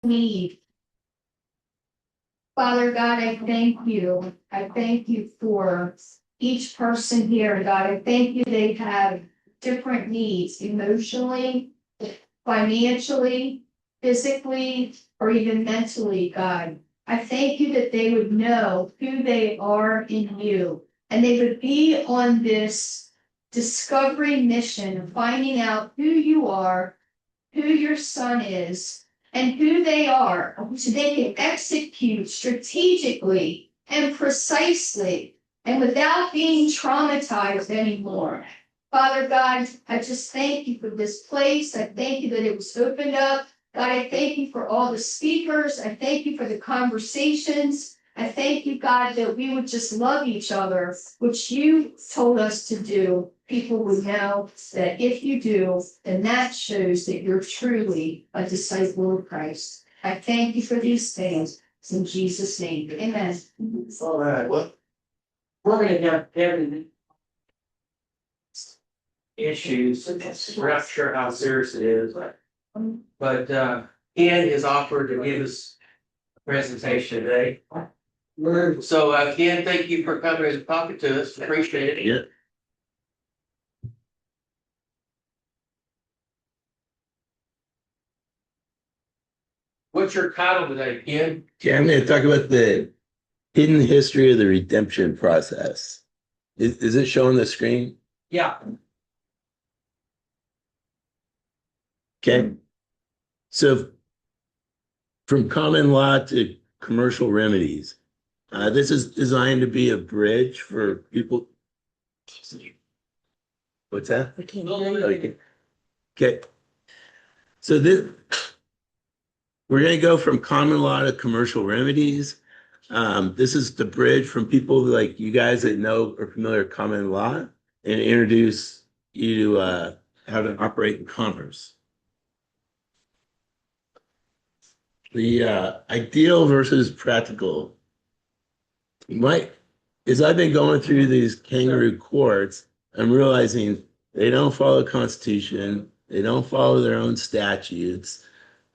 need. Father God, I thank you. I thank you for each person here, God. I thank you they have different needs emotionally, financially, physically, or even mentally, God. I thank you that they would know who they are in you, and they would be on this discovery mission of finding out who you are, who your son is, and who they are, so they can execute strategically and precisely and without being traumatized anymore. Father God, I just thank you for this place. I thank you that it was opened up. God, I thank you for all the speakers. I thank you for the conversations. I thank you, God, that we would just love each other, which you told us to do. People would know that if you do, then that shows that you're truly a disciple of Christ. I thank you for these things. In Jesus' name, amen. All right, well, we're gonna have Kevin issues. We're not sure how serious it is, but Ken has offered to give us a presentation today. So Ken, thank you for coming and talking to us. Appreciate it. Yeah. What's your title today, Ken? Okay, I'm going to talk about the hidden history of the redemption process. Is it showing the screen? Yeah. Okay. So from common law to commercial remedies, this is designed to be a bridge for people. What's that? Okay. So we're going to go from common law to commercial remedies. This is the bridge from people like you guys that know or familiar with common law and introduce you to how to operate in commerce. The ideal versus practical. As I've been going through these kangaroo courts, I'm realizing they don't follow the Constitution. They don't follow their own statutes.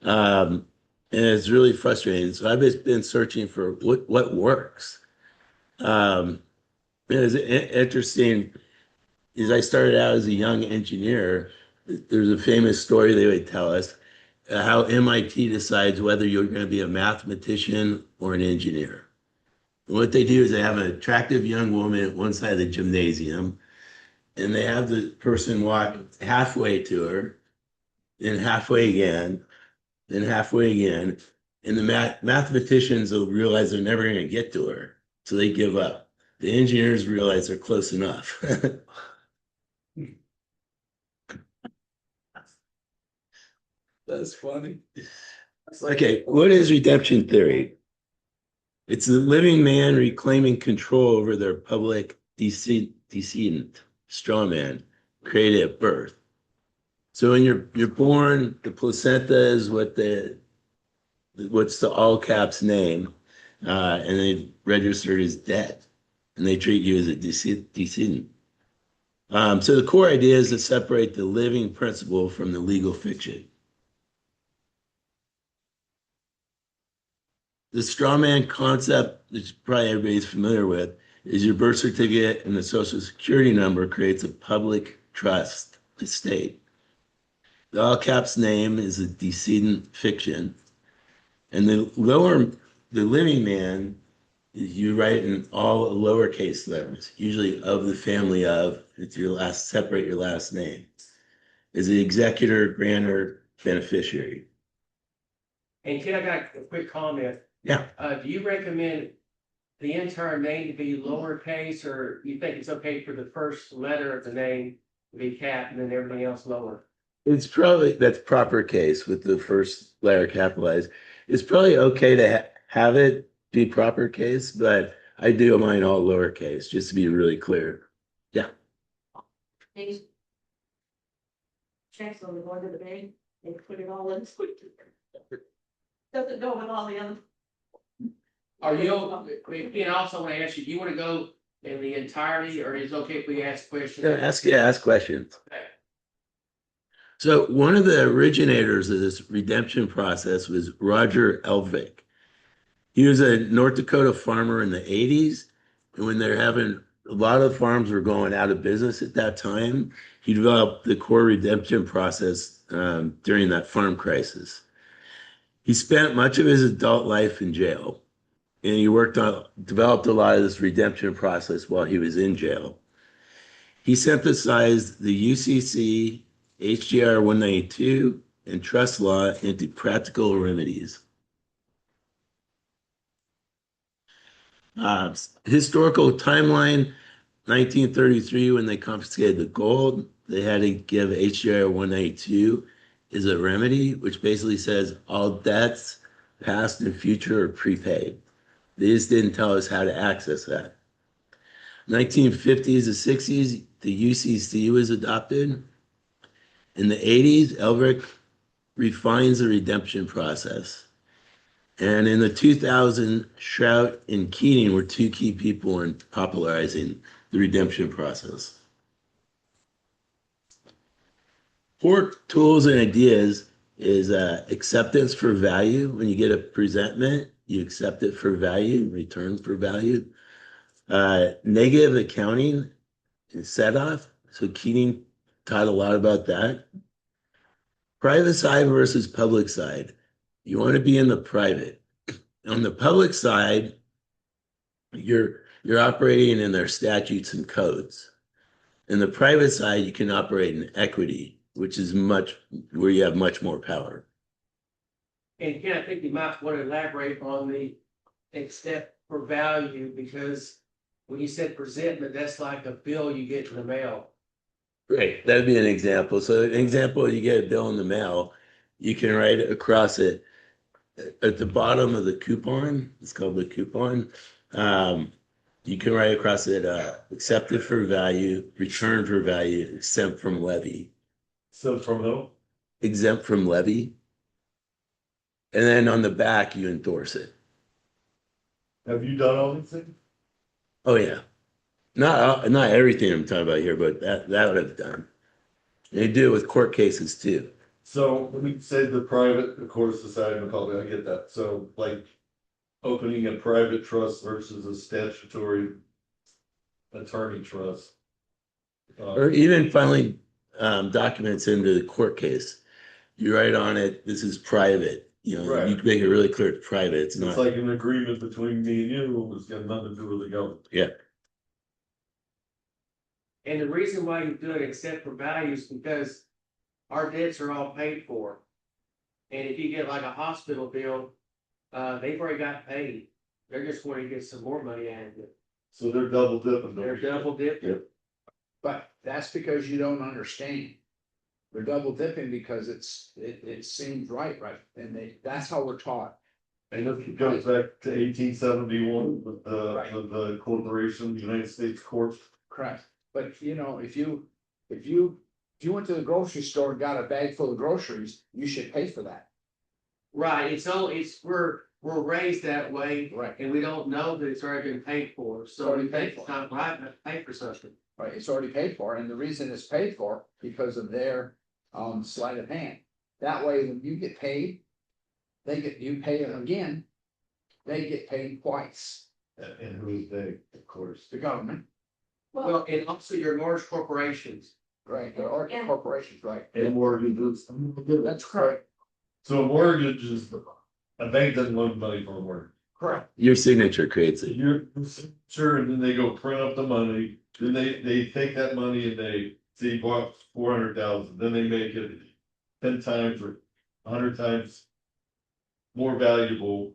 And it's really frustrating. So I've just been searching for what works. It was interesting. As I started out as a young engineer, there's a famous story they would tell us how MIT decides whether you're going to be a mathematician or an engineer. And what they do is they have an attractive young woman at one side of the gymnasium, and they have the person walk halfway to her, then halfway again, then halfway again. And the mathematicians will realize they're never going to get to her, so they give up. The engineers realize they're close enough. That's funny. Okay, what is redemption theory? It's the living man reclaiming control over their public decedent, straw man, created at birth. So when you're born, the placenta is what's the all caps name, and they registered as dead, and they treat you as a decedent. So the core idea is to separate the living principle from the legal fiction. The straw man concept, which probably everybody's familiar with, is your birth certificate and the social security number creates a public trust estate. The all caps name is a decedent fiction. And the living man, you write in all lowercase letters, usually of the family of, it's your last, separate your last name, is the executor, grantor, beneficiary. And Ken, I got a quick comment. Yeah. Do you recommend the entire name to be lowercase, or you think it's okay for the first letter of the name to be cap and then everything else lower? It's probably, that's proper case with the first letter capitalized. It's probably okay to have it be proper case, but I do mine all lowercase, just to be really clear. Yeah. Checks on the one of the bank and put it all in. Doesn't go with all the other. Are you, and also want to ask you, do you want to go in the entirety, or is it okay if we ask questions? Yeah, ask questions. Okay. So one of the originators of this redemption process was Roger Elvik. He was a North Dakota farmer in the 80s. And when they're having a lot of farms were going out of business at that time, he developed the core redemption process during that farm crisis. He spent much of his adult life in jail, and he developed a lot of this redemption process while he was in jail. He synthesized the UCC, HGR 192, and trust law into practical remedies. Historical timeline, 1933, when they confiscated the gold, they had to give HGR 192 is a remedy, which basically says all debts, past and future, are prepaid. They just didn't tell us how to access that. 1950s to 60s, the UCC was adopted. In the 80s, Elbrick refines the redemption process. And in the 2000s, Shrout and Keating were two key people in popularizing the redemption process. 4 tools and ideas is acceptance for value. When you get a presentment, you accept it for value, return for value. Negative accounting is set off. So Keating taught a lot about that. Private side versus public side. You want to be in the private. On the public side, you're operating in their statutes and codes. In the private side, you can operate in equity, which is where you have much more power. And Ken, I think you might want to elaborate on the accept for value, because when you said presentment, that's like a bill you get in the mail. Right, that'd be an example. So an example, you get a bill in the mail, you can write across it at the bottom of the coupon. It's called the coupon. You can write across it, accepted for value, returned for value, exempt from levy. So from who? Exempt from levy. And then on the back, you endorse it. Have you done all these things? Oh, yeah. Not everything I'm talking about here, but that would have done. They do it with court cases too. So when we say the private, of course, society and the public, I get that. So like opening a private trust versus a statutory attorney trust. Or even filing documents into the court case. You write on it, this is private. You know, Right. you can make it really clear it's private. It's It's not. like an agreement between me and you, it's got nothing to do with the government. Yeah. And the reason why you do it except for value is because our debts are all paid for. And if you get like a hospital bill, they've already got paid. They're just going to get some more money out of it. So they're double dipping. They're double dipping. Yep. But that's because you don't understand. They're double dipping because it seems right, and that's how we're taught. And it goes back to 1871 with the corporation, United States Court. Correct. But you know, if you went to the grocery store and got a bag full of groceries, you should pay for that. Right, we're raised that way. Right. And we don't know that it's already been paid for, so Already we think paid it's for. not right to pay for something. Right, it's already paid for, and the reason it's paid for because of their sleight of hand. That way, when you get paid, you pay them again, they get paid twice. And who is they, of course. The government, Well, and also your large corporations. right, there are corporations, right? And mortgages. That's correct. So a mortgage is, a bank doesn't loan money for a mortgage. Correct. Your signature creates it. You're sure, and then they go print up the money, then they take that money and they say you bought 400,000, then they make it 10 times or 100 times more valuable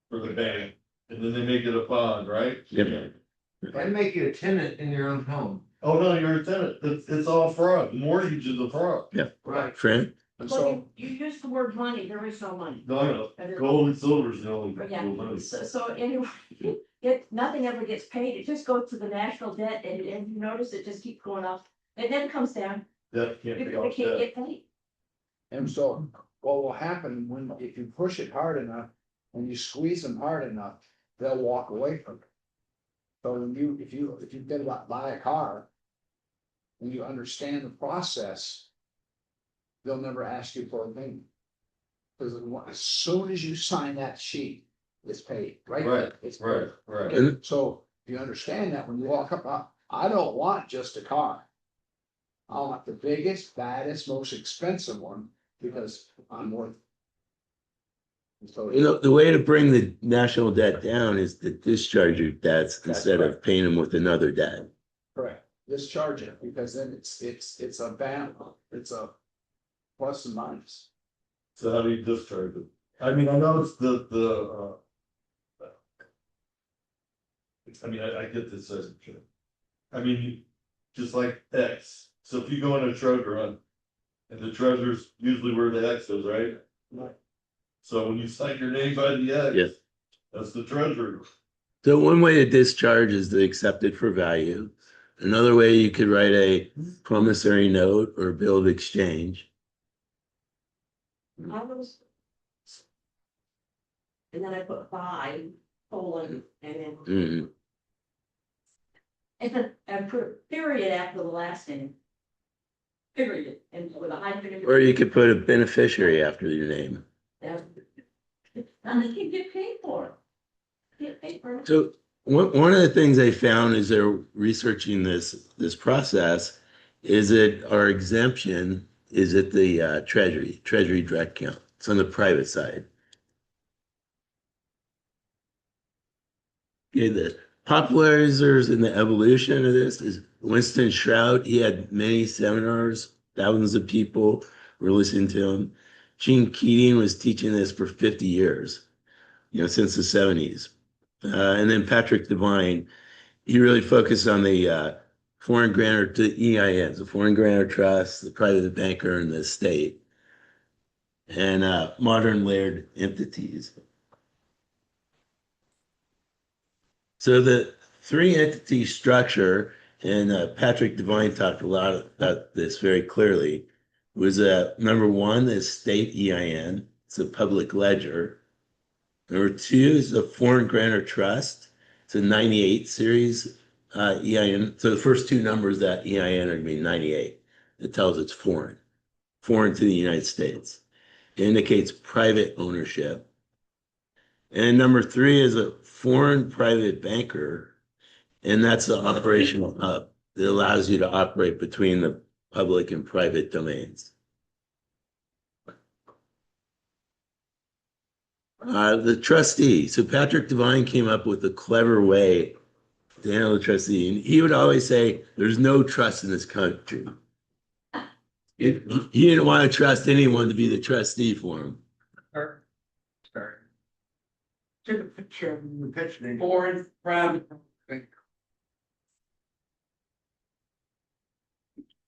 for the bank, and then they make it a bond, right? Yep. And make you a tenant in your own home. Oh, no, you're a tenant, it's all fraud, mortgage is a fraud. Right. Fran? And Well, so, you use the word money, there is no money. No, I know, And it- gold and silver is the only But real money. yeah, so anyway, nothing ever gets paid, it just goes to the national debt, and you notice it just keeps going up. And then it comes down, That can't be people off can't that. get paid. and so what will happen if you push it hard enough and you squeeze them hard enough, they'll walk away from it. So if you get about buy a car and you understand the process, they'll never ask you for a payment. Because as soon as you sign that sheet, it's paid, right? Right, It's paid. right, right. Okay, so you understand that when you walk up, I don't want just a car. I want the biggest, baddest, most expensive one, because I'm worth. So, You know, the way to bring the national debt down is to discharge your debts instead of paying them with another debt. correct, discharge it, because then it's a ban, it's a plus and minus. So how do you discharge it? I mean, I know it's I mean, I get this, I mean, just like X, so if you go in a treasure hunt, and the treasure's usually where the X is, right? Right. So when you sign your name by the X. Yeah. That's the treasurer. So one way to discharge is to accept it for value. Another way, you could write a promissory note or bill of exchange. I was. And then I put by, colon, and then, Mhm. and then I put a period after the last name. Period, and with a hyphen. Or you could put a beneficiary after your name. And they can get paid for it. Get paid for it. So one of the things they found as they're researching this process is that our exemption is at the Treasury direct account. It's on the private side. Okay, the popularizers and the evolution of this is Winston Shrout. He had many seminars, thousands of people were listening to him. Gene Keating was teaching this for 50 years, since the 70s. And then Patrick Devine, he really focused on the foreign grantor to EINs, the foreign grantor trust, the private banker, and the estate, and modern layered entities. So the three entity structure, and Patrick Devine talked a lot about this very clearly, was number one, the state EIN. It's a public ledger. Number two is the foreign grantor trust. It's a 98 series EIN. So the first two numbers of that EIN are going to be 98. It tells it's foreign to the United States. It indicates private ownership. And number three is a foreign private banker. And that's the operational hub that allows you to operate between the public and private domains. The trustee. So Patrick Devine came up with a clever way to handle the trustee. And he would always say, there's no trust in this country. He didn't want to trust anyone to be the trustee for him. Took a picture of the picture. Foreign private.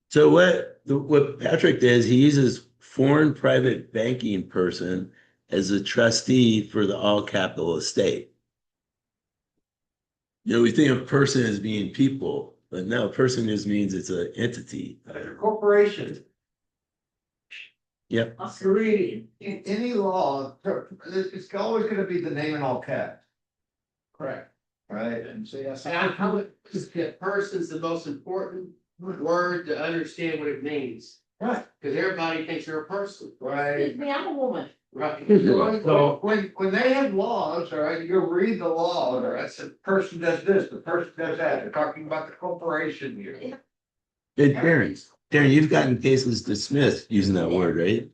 So what Patrick does, he uses foreign private banking person as a trustee for the all capital estate. We think of person as being people, but no, person just means it's an entity. Corporation. Yep. Reading, in any law, it's always gonna be the name in all caps, Correct. right? And so yes, And I would, person's the most important word to understand what it means. Right. Because everybody thinks you're a person. Right. Excuse me, I'm a woman. Right. So when they have laws, all right, you read the law, all right, the person does this, the person does that, they're talking about the corporation here. Hey, Darren, you've gotten cases dismissed using that word, right?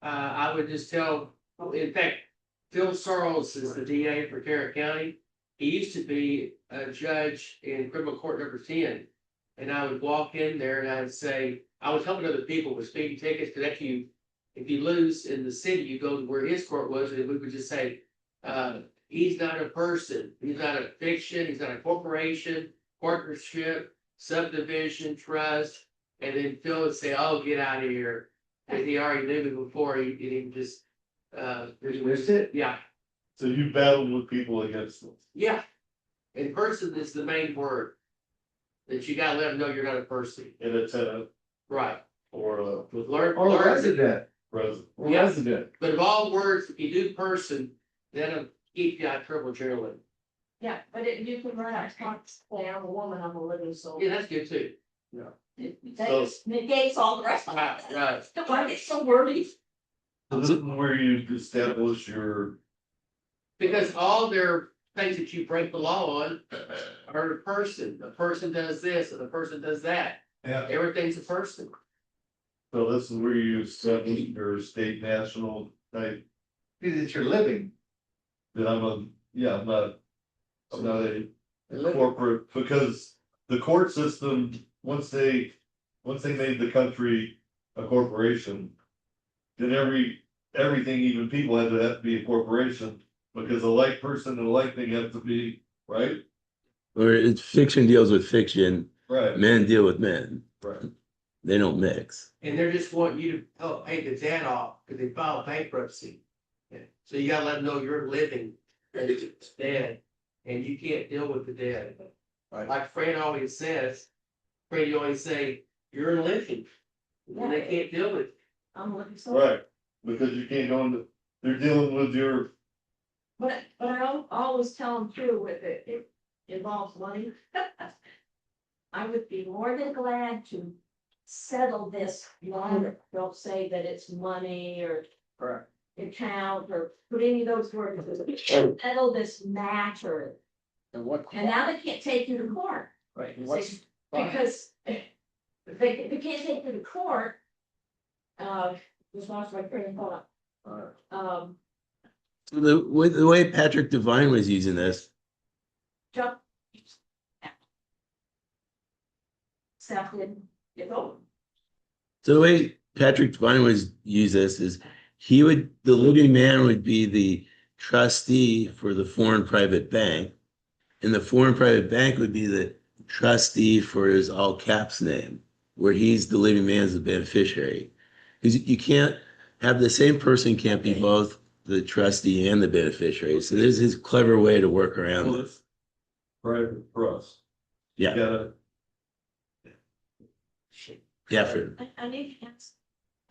I would just tell, in fact, Phil Sarles is the DA for Tarrant County. He used to be a judge in criminal court number 10. And I would walk in there and I'd say, I was helping other people with speeding tickets, because if you lose in the city, you go to where his court was, and we would just say, he's not a person, he's not a fiction, he's not a corporation, partnership, subdivision, trust. And then Phil would say, oh, get out of here. Because he already knew me before, he didn't just, Dismissed it? yeah, So you battled with people against them. yeah. And person is the main word. That you gotta let them know you're not a person. In a tenant Right. or a With learn. Or resident, resident. or Yeah. resident. But of all words, if you do person, that'll keep you out of trouble generally. Yeah, but you can write, say I'm a woman, I'm a living soul. Yeah, that's good too. It negates all the rest of it. Right. Don't want to get so wordy. So this is where you establish your, Because all their things that you break the law on are a person. The person does this and the person does that. yeah, Everything's a person. so this is where you establish your state national type, Because it's your living. that I'm not a Your living. corporate, because the court system, once they made the country a corporation, then everything, even people had to be a corporation, because a like person and a like thing have to be, right? Or it's fiction deals with fiction, Right, men deal with men. right. They don't mix. And they're just wanting you to help pay the debt off because they filed bankruptcy. So you gotta let them know you're living, and it's dead, and you can't deal with the dead. Right. Like Fran always says, Fran, you always say, you're living, and they can't deal with it. I'm looking so. Right, because you can't go into, they're dealing with your, But I always tell them too, if it involves money. I would be more than glad to settle this longer. Don't say that it's money or Correct. account or put any of those words. Settle this matter. And what? And now they can't take you to court. Right, and what's? Because they can't take you to court. Just lost my train of thought. The way Patrick Devine was using this, Jump. Step in, it's over. so the way Patrick Devine was use this is the living man would be the trustee for the foreign private bank, and the foreign private bank would be the trustee for his all caps name, where he's the living man as the beneficiary. Because you can't have the same person can't be both the trustee and the beneficiary. So there's his clever way to work around well, this. it's private trust. You Yeah, gotta, yeah. For, I need to ask,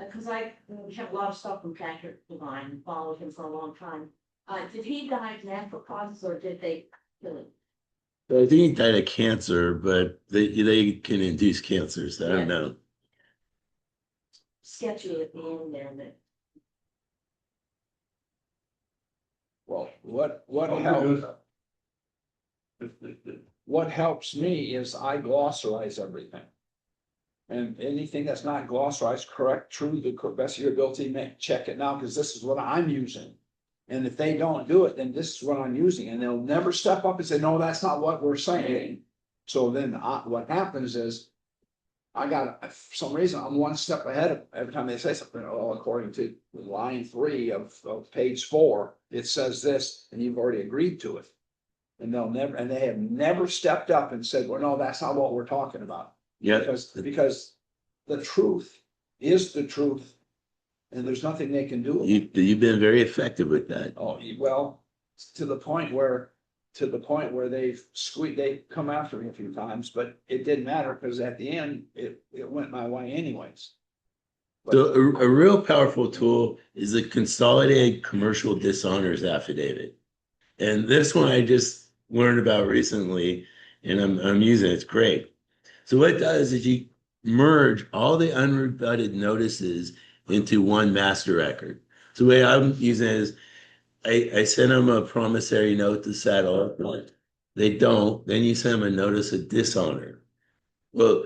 because I have a lot of stuff from Patrick Devine, and followed him for a long time. Did he die of natural causes or did they kill him? I think he died of cancer, but they can induce cancer, so I don't know. Sketchy at the end there, that Well, what helps me is I glossarize everything. And anything that's not glossarized, correct, true, the best of your ability, check it now, because this is what I'm using. And if they don't do it, then this is what I'm using, and they'll never step up and say, no, that's not what we're saying. So then what happens is, for some reason, I'm one step ahead of every time they say something. Oh, according to line 3 of page 4, it says this, and you've already agreed to it. And they have never stepped up and said, well, no, that's not what we're talking about. Yeah, Because the truth is the truth, and there's nothing they can do. you've been very effective with that. Oh, well, to the point where they've come after me a few times, but it didn't matter, because at the end, it went my way anyways. So a real powerful tool is the consolidated commercial dishonors affidavit. And this one I just learned about recently, and I'm using it. It's great. So what it does is you merge all the unrebutted notices into one master record. So the way I'm using it is I send them a promissory note to settle. They don't, then you send them a notice of dishonor. Well,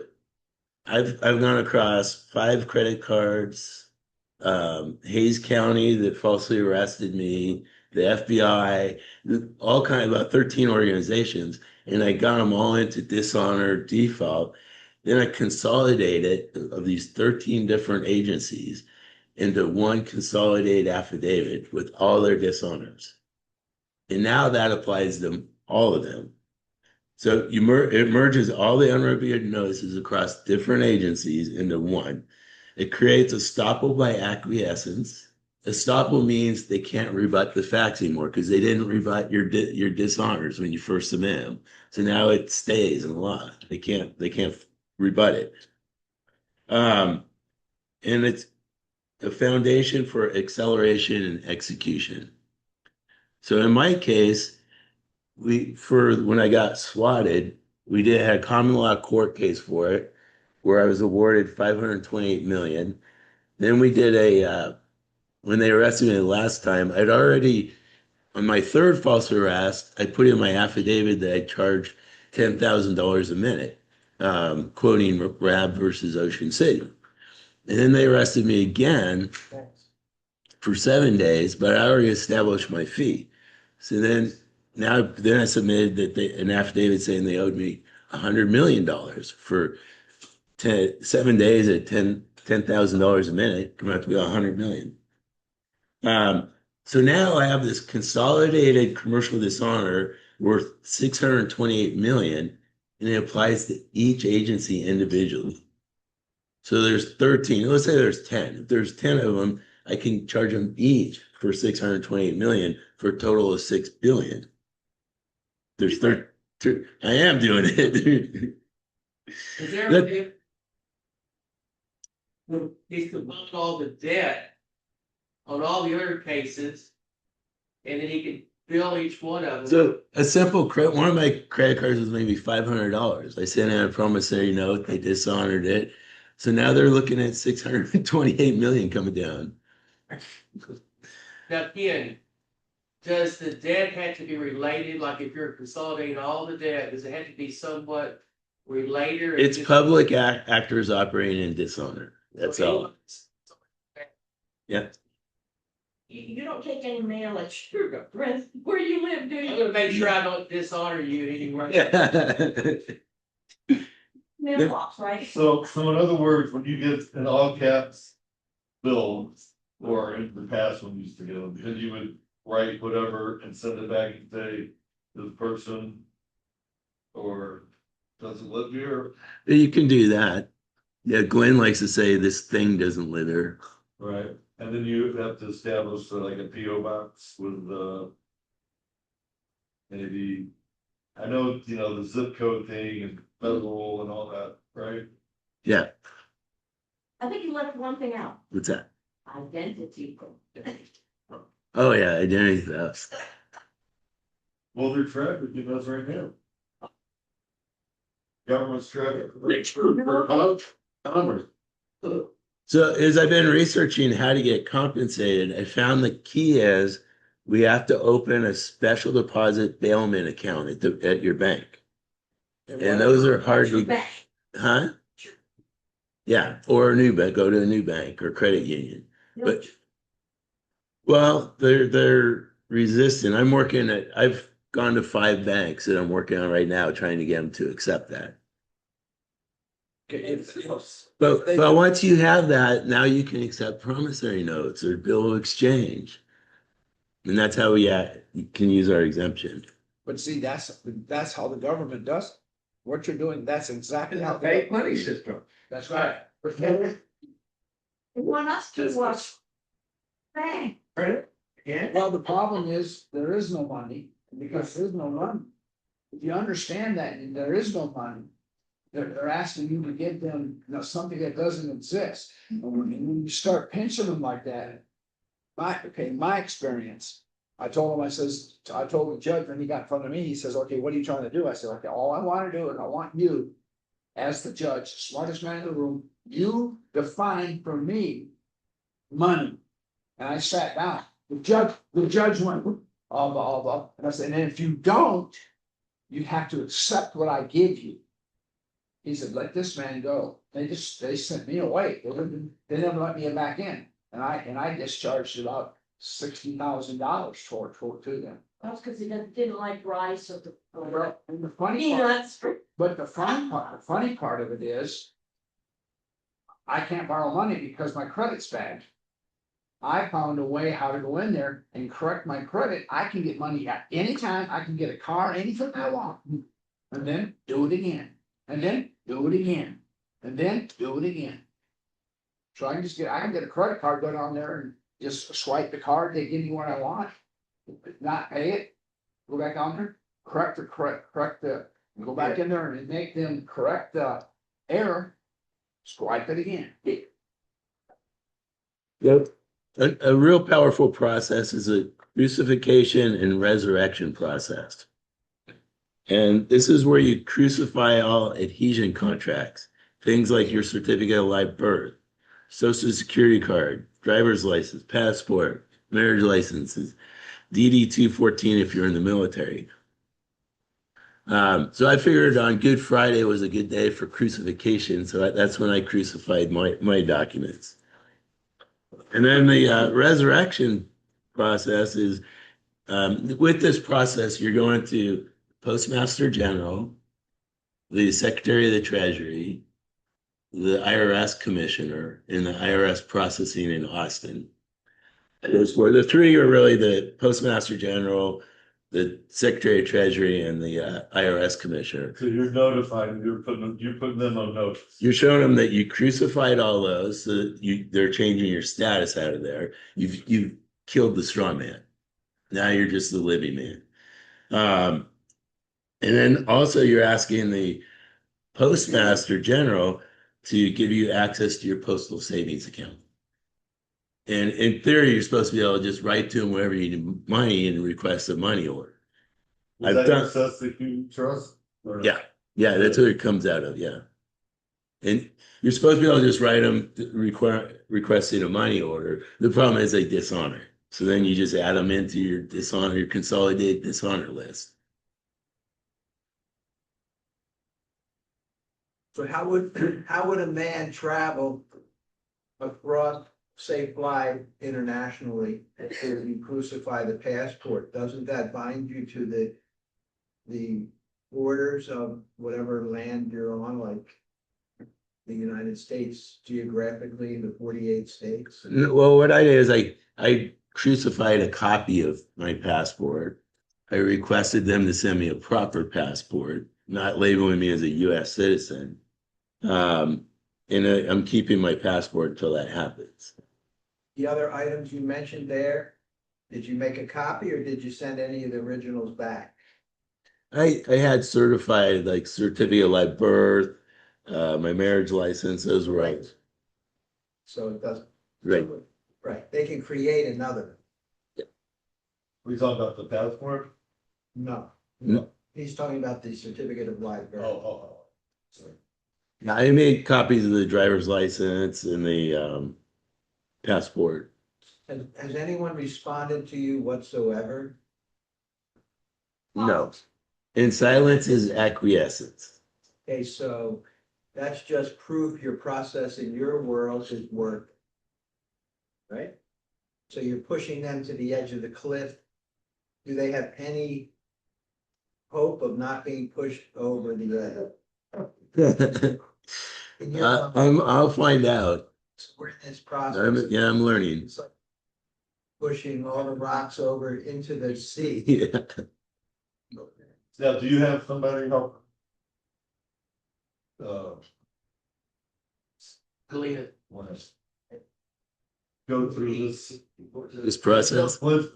I've gone across 5 credit cards, Hayes County that falsely arrested me, the FBI, all about 13 organizations, and I got them all into dishonor default. Then I consolidated of these 13 different agencies into one consolidated affidavit with all their dishonors. And now that applies to all of them. So it merges all the unreviewed notices across different agencies into one. It creates estoppel by acquiescence. Estoppel means they can't rebut the facts anymore because they didn't rebut your dishonors when you first submit them. So now it stays in law. They can't rebut it. And it's a foundation for acceleration and execution. So in my case, when I got swatted, we had a common law court case for it. where I was awarded 528 million. Then we did when they arrested me the last time, I'd already, on my third false arrest, I put in my affidavit that I charged $10,000 a minute, quoting Rab versus Ocean City. And then they arrested me again for 7 days, but I already established my fee. So then I submitted an affidavit saying they owed me $100 million for 7 days at $10,000 a minute, coming out to be $100 million. So now I have this consolidated commercial dishonor worth 628 million, and it applies to each agency individually. So there's 13, let's say there's 10. If there's 10 of them, I can charge them each for 628 million for a total of 6 billion. There's 13. I am doing it. Is there, he's combined all the debt on all the other cases, and then he can bill each one of them. So a simple credit, one of my credit cards was maybe $500. I sent in a promissory note, they dishonored it. So now they're looking at 628 million coming down. Now, Ken, does the debt have to be related? Like if you're consolidating all the debt, does it have to be somewhat related? It's public actors operating in dishonor. That's all. Yeah. You don't take any mail at Sugar, where you live, do I'm you? gonna make sure I don't dishonor you in any way. Yeah. Mailbox, right? So in other words, when you get an all caps bill, or in the past when you used to get them, because you would write whatever and send it back and say, this person, or doesn't live here, You can do that. Yeah, Glenn likes to say this thing doesn't litter. right? And then you have to establish like a PO box with maybe, I know, the zip code thing and federal and all that, right? Yeah, I think you left one thing out, what's that? identity. Oh yeah, identity theft. Well, they're trafficking us right now. Government's trafficking. So as I've been researching how to get compensated, I found the key is we have to open a special deposit bailment account at your bank. And those are hard to, huh? Yeah, or a new bank, go to a new bank or credit union. But well, they're resistant. I've gone to 5 banks that I'm working on right now, trying to get them to accept that. But once you have that, now you can accept promissory notes or bill of exchange. And that's how we can use our exemption. But see, that's how the government does it. What you're doing, that's exactly how. Fake money system. That's right. They want us to watch. Bang. Yeah. Well, the problem is, there is no money, because there's no money. If you understand that, and there is no money, they're asking you to give them, something that doesn't exist. And when you start pinching them like that, my experience, I told the judge when he got in front of me, he says, okay, what are you trying to do? I said, okay, all I want to do, and I want you, as the judge, smartest man in the room, you define for me money. And I sat down. The judge went, and I said, and if you don't, you have to accept what I give you. He said, let this man go. They sent me away. They never let me back in. And I discharged about $60,000 to them. That's because he didn't like rice or And the funny part, peanuts. but the funny part of it is, I can't borrow money because my credit's bad. I found a way how to go in there and correct my credit. I can get money at any time. I can get a car, anything I want, and then do it again, and then do it again, and then do it again. So I can get a credit card, go down there and just swipe the card. They give me what I want, not pay it. Go back on there, go back in there and make them correct the error. Swipe it again. Yep. A real powerful process is a crucifixion and resurrection process. And this is where you crucify all adhesion contracts. things like your certificate of live birth, social security card, driver's license, passport, marriage licenses, DD 214 if you're in the military. So I figured on Good Friday was a good day for crucifixion, so that's when I crucified my documents. And then the resurrection process is, with this process, you're going to Postmaster General, the Secretary of the Treasury, the IRS Commissioner, and the IRS Processing in Austin. Those were the three are really the Postmaster General, the Secretary of Treasury, and the IRS Commissioner. So you're notifying, you're putting them on notice. You're showing them that you crucified all those, so that they're changing your status out of there. You've killed the straw man. Now you're just the living man. And then also you're asking the Postmaster General to give you access to your postal savings account. And in theory, you're supposed to be able to just write to them wherever you need money and request a money order. Was that access to human trust? Or- Yeah, that's what it comes out of, yeah. And you're supposed to be able to just write them requesting a money order. The problem is they dishonor. So then you just add them into your consolidated dishonor list. So how would a man travel across, say, fly internationally if you crucify the passport? Doesn't that bind you to the borders of whatever land you're on, like the United States geographically, the 48 states? Well, what I did is I crucified a copy of my passport. I requested them to send me a proper passport, not labeling me as a US citizen. And I'm keeping my passport until that happens. The other items you mentioned there, did you make a copy or did you send any of the originals back? I had certified like certificate of live birth, my marriage license, those were right. So it doesn't. Right. Right, they can create another. We talking about the passport? No. No. He's talking about the certificate of live birth. Sorry. Yeah, I made copies of the driver's license and the passport. Has anyone responded to you whatsoever? No. And silence is acquiescence. Okay, so that's just proof your process in your world is working. Right? So you're pushing them to the edge of the cliff. Do they have any hope of not being pushed over the edge? In your mind, I'll find out. we're in this process. I'm learning. It's like pushing all the rocks over into the sea. Yeah. Now, do you have somebody help? Galena. Go through This process. Cliff,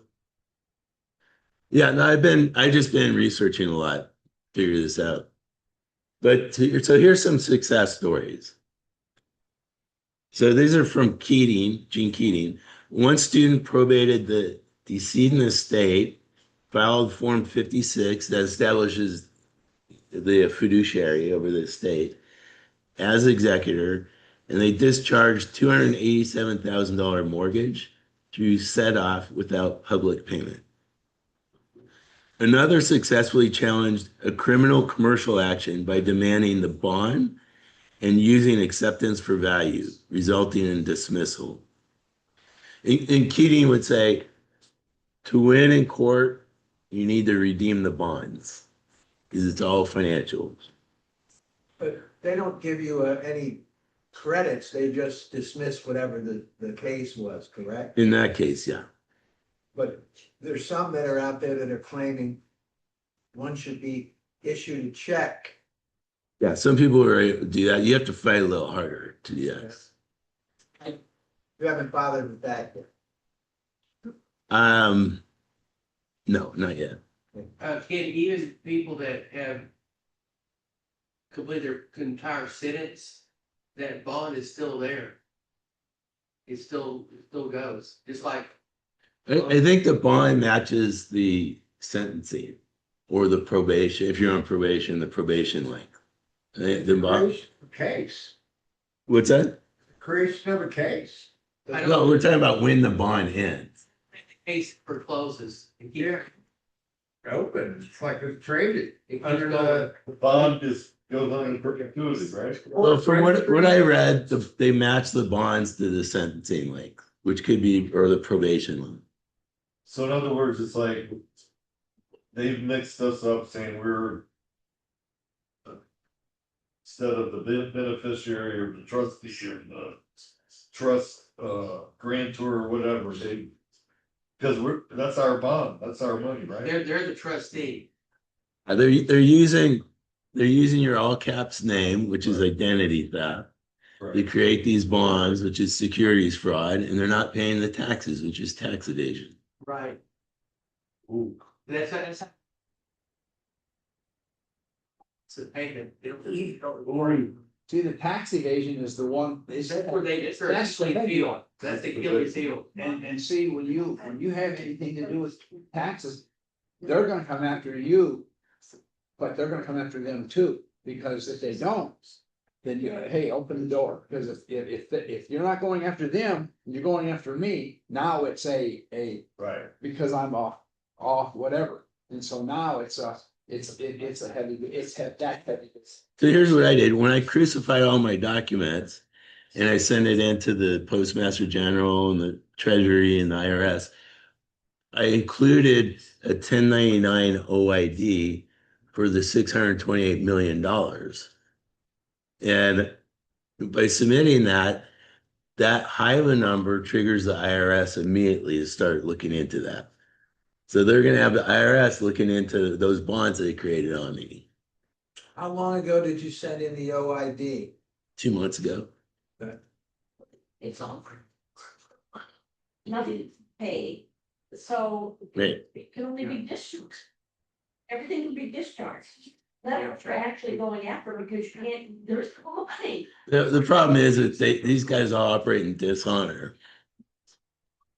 Yeah, no, I've just been researching a lot, figure this out. But so here's some success stories. So these are from Keating, Gene Keating. One student probated the decedent estate, filed Form 56 that establishes the fiduciary over the estate as executor, and they discharged $287,000 mortgage to set off without public payment. Another successfully challenged a criminal commercial action by demanding the bond and using acceptance for value, resulting in dismissal. And Keating would say, to win in court, you need to redeem the bonds because it's all financial. But they don't give you any credits, they just dismiss whatever the case was, correct? In that case, yeah. But there's some that are out there that are claiming one should be issued a check. Yeah, some people are able to do that. You have to fight a little harder to do that. You haven't bothered with that yet. No, not yet. Ken, even people that have completed their entire sentence, that bond is still there. It still goes, just like. I think the bond matches the sentencing or the probation. If you're on probation, the probation length. The bond, Creation of a case, what's that? creation of a case. I don't- No, we're talking about when the bond ends. The case forecloses. Yeah. Open, it's like it's traded. It keeps Under going. The bond is, goes on in perpetuity, right? Well, from what I read, they match the bonds to the sentencing length, which could be, or the probation length. So in other words, it's like. They've mixed us up saying we're. Instead of the beneficiary or the trustee or the trust, grantor or whatever, they. Cause that's our bond, that's our money, right? They're the trustee. They're using your all caps name, which is identity theft. They Right. create these bonds, which is securities fraud, and they're not paying the taxes, which is tax evasion. Right. Ooh. That's. It's a payment. See, the tax evasion is the one. That's where they get their That's the Achilles big heel. one. That's the Achilles heel. And see, when you have anything to do with taxes, they're gonna come after you. But they're gonna come after them too, because if they don't, then you, hey, open the door, because if you're not going after them, you're going after me, now it's a, Right. because I'm off, whatever. And so now it's a heavy, that heavy. So here's what I did. When I crucified all my documents and I sent it into the Postmaster General and the Treasury and the IRS, I included a 1099 OID for the $628 million. And by submitting that high of a number triggers the IRS immediately to start looking into that. So they're going to have the IRS looking into those bonds they created on me How long ago did you send in the OID? 2 months ago. It's all. Nothing paid, so. Right. It can only be discharged. Everything can be discharged. Letters are actually going after because you can't, there's no money. The problem is that these guys all operate in dishonor.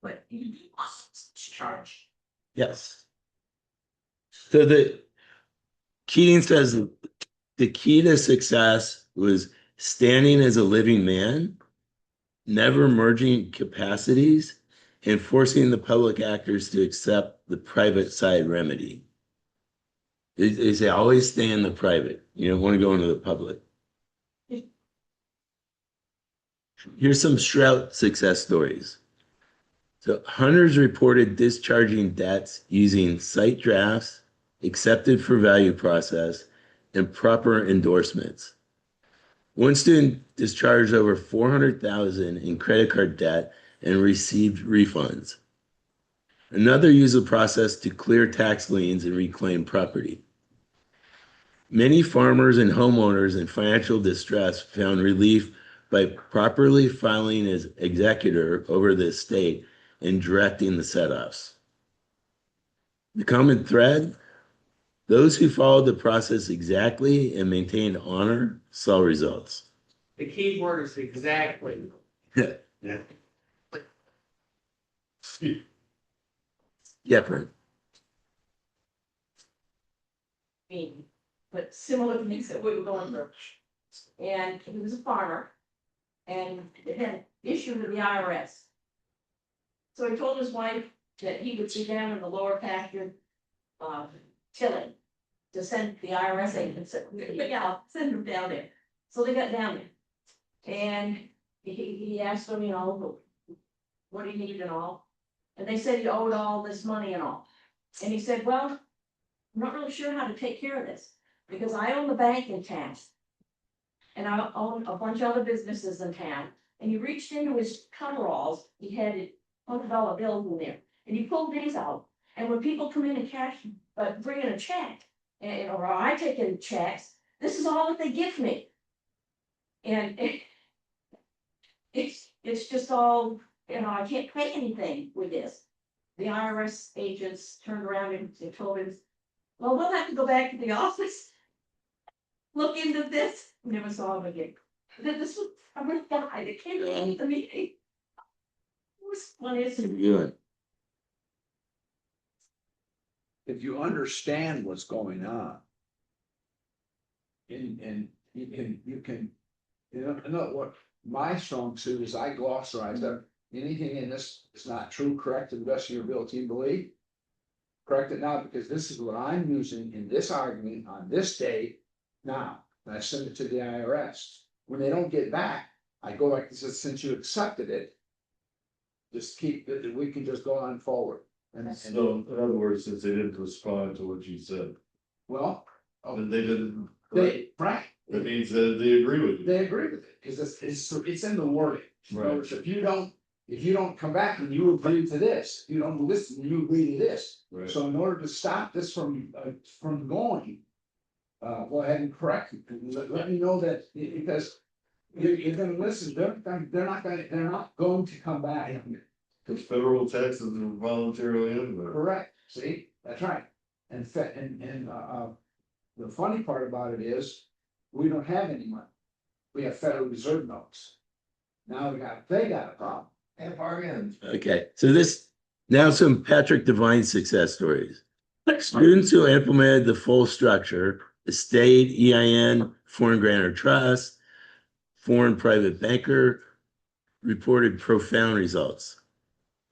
But you must discharge. Yes. So Keating says the key to success was standing as a living man, never merging capacities, and forcing the public actors to accept the private side remedy. They say always stay in the private. You don't want to go into the public. Here's some Shrout success stories. So hunters reported discharging debts using site drafts, accepted for value process, and proper endorsements. One student discharged over $400,000 in credit card debt and received refunds. Another used the process to clear tax liens and reclaim property. Many farmers and homeowners in financial distress found relief by properly filing as executor over the estate and directing the set-offs. The common thread, those who followed the process exactly and maintained honor saw results. The key word is exactly. Yeah, Frank. mean, but similar things that we were going through. And he was a farmer and it had issue with the IRS. So he told his wife that he would be down in the lower pasture, tilling, to send the IRS agents, yeah, send them down there. So they got down there. And he asked them, you know, what he needed and all. And they said he owed all this money and all. And he said, well, I'm not really sure how to take care of this, because I own the bank in town. And I own a bunch of other businesses in town, and he reached into his coveralls, he had $100 bills in there, and he pulled these out. And when people come in and cash, bring in a check, and, or I take in checks, this is all that they give me. And it's just all, you know, I can't pay anything with this. The IRS agents turned around and told him, well, we'll have to go back to the office. Look into this. Never saw him again. This was a real guy that came to the meeting. It was funny. Good. If you understand what's going on. And know what my strong suit is, I glossarize that, anything in this is not true, correct to the best of your ability and belief. Correct it now, because this is what I'm using in this argument on this date now, and I send it to the IRS. When they don't get back, I go like this, since you accepted it. Just keep, we can just go on forward. And So, in other words, since they didn't respond to what you said, well, then they didn't, right, that means that they agree with you. they agree with it, because it's in the wording. In other words, if you don't come back and you agree to this, you don't listen, you agree to this. Right. So in order to stop this from going, go ahead and correct it, let me know that, because you're gonna listen, they're not going to come back. Because federal taxes are voluntarily in there. Correct, see, that's right. And the funny part about it is, we don't have any money. We have Federal Reserve notes. Now they got a problem. And bargains. Okay, so now some Patrick Devine success stories. Students who implemented the full structure, estate, EIN, foreign grantor trust, foreign private banker, reported profound results.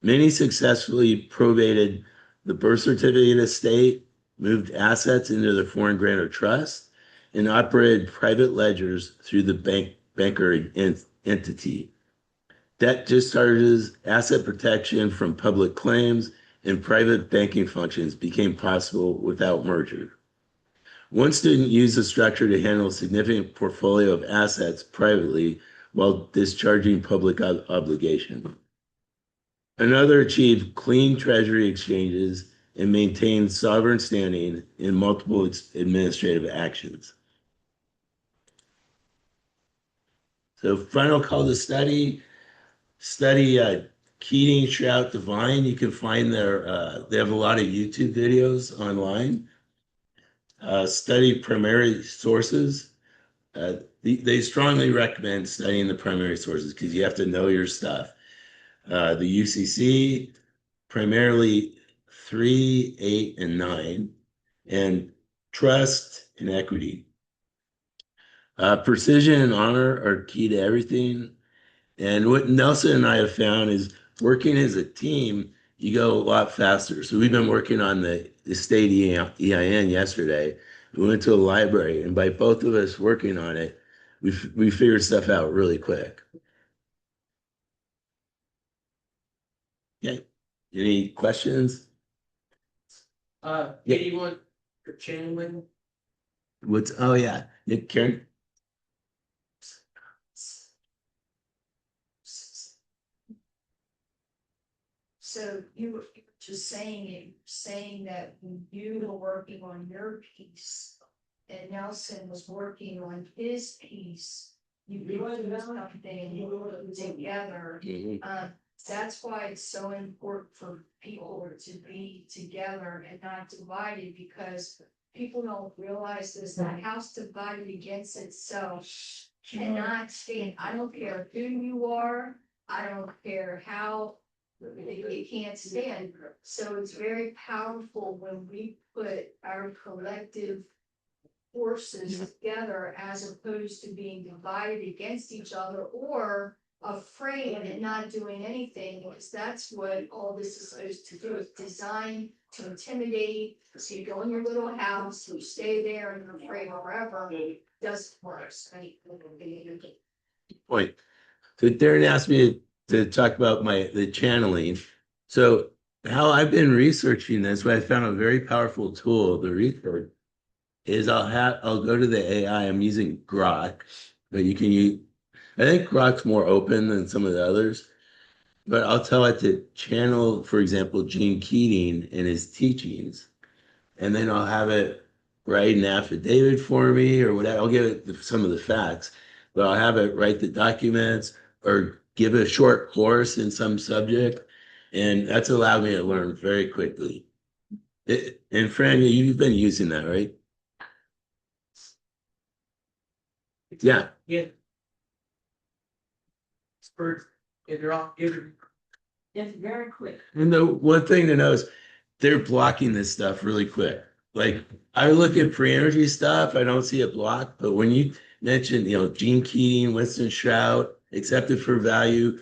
Many successfully probated the birth certificate estate, moved assets into the foreign grantor trust, and operated private ledgers through the banker entity. Debt discharges, asset protection from public claims, and private banking functions became possible without merger. One student used the structure to handle a significant portfolio of assets privately while discharging public obligation. Another achieved clean treasury exchanges and maintained sovereign standing in multiple administrative actions. So final call to study Keating, Shrout, Divine. You can find they have a lot of YouTube videos online. Study primary sources. They strongly recommend studying the primary sources because you have to know your stuff. The UCC, primarily 3, 8, and 9, and trust and equity. Precision and honor are key to everything. And what Nelson and I have found is working as a team, you go a lot faster. So we've been working on the estate EIN yesterday. We went to a library, and by both of us working on it, we figured stuff out really quick. Okay. Any questions? Anyone for channeling? Oh yeah, Karen? So you were just saying that when you were working on your piece and Nelson was working on his piece, you could do something together. That's why it's so important for people to be together and not divided, because people don't realize this, the house divided against itself cannot stand. I don't care who you are, I don't care how, it can't stand. So it's very powerful when we put our collective forces together as opposed to being divided against each other or afraid and not doing anything, because that's what all this is supposed to do. It's designed to intimidate. So you go in your little house, you stay there and you're afraid forever. It doesn't work. Point. So Darren asked me to talk about the channeling. So how I've been researching this, what I found a very powerful tool to research is I'll go to the AI. I'm using Grok, but you can use. I think Grok's more open than some of the others, but I'll tell it to channel, for example, Gene Keating and his teachings, and then I'll have it write an affidavit for me or whatever. I'll give it some of the facts, but I'll have it write the documents or give a short course in some subject, and that's allowed me to learn very quickly. And Fran, you've been using that, right? Yeah. Yeah. Spurs, they're all given. It's very quick. And the one thing to know is they're blocking this stuff really quick. Like I look at free energy stuff, I don't see it blocked, but when mention, Gene Keating, Winston Shrout, accepted for value,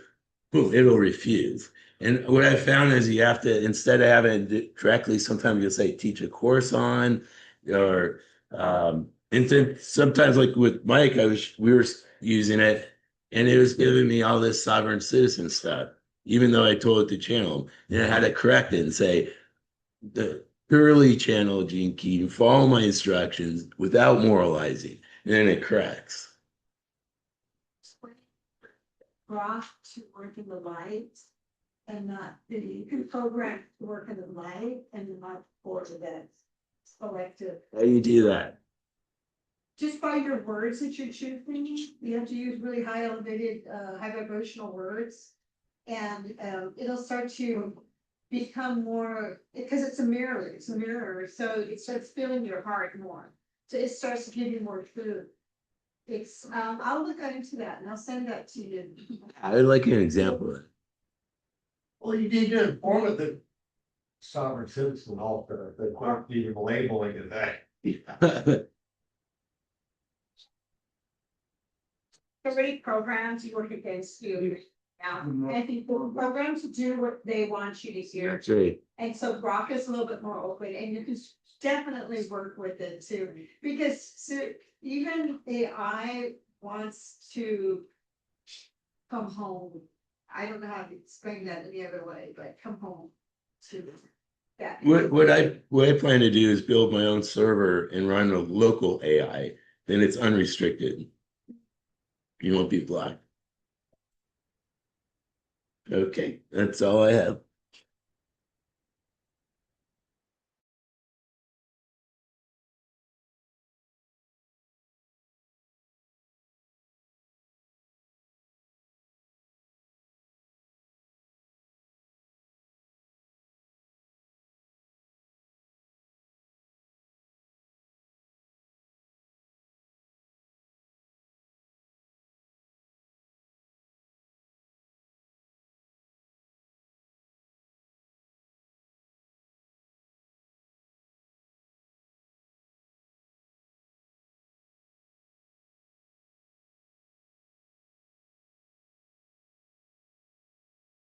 boom, it'll refuse. And what I found is you have to, instead of having it directly, sometimes you'll say teach a course on, or and then sometimes like with Mike, we were using it and it was giving me all this sovereign citizen stuff, even though I told it to channel him. And I had to correct it and say, the purely channel Gene Keating, follow my instructions without moralizing. And then it corrects. Brought to work in the light and not, you can program to work in the light and not for that selective. How do you do that? Just by your words that you're choosing, you have to use really high elevated, high vibrational words. And it'll start to become more, because it's a mirror, so it starts filling your heart more. So it starts to give you more food. It's, I'll look into that and I'll send that to you. I would like an example of it. Well, you need to inform it that sovereign citizen also, that aren't even labeling it that. Already programs you work against you. Now, and people programs do what they want you to hear. That's right. And so Grok is a little bit more open and you can definitely work with it too. Because so even AI wants to come home. I don't know how to explain that any other way, but come home to that. What I plan to do is build my own server and run a local AI. Then it's unrestricted. You won't be blocked. Okay, that's all I have.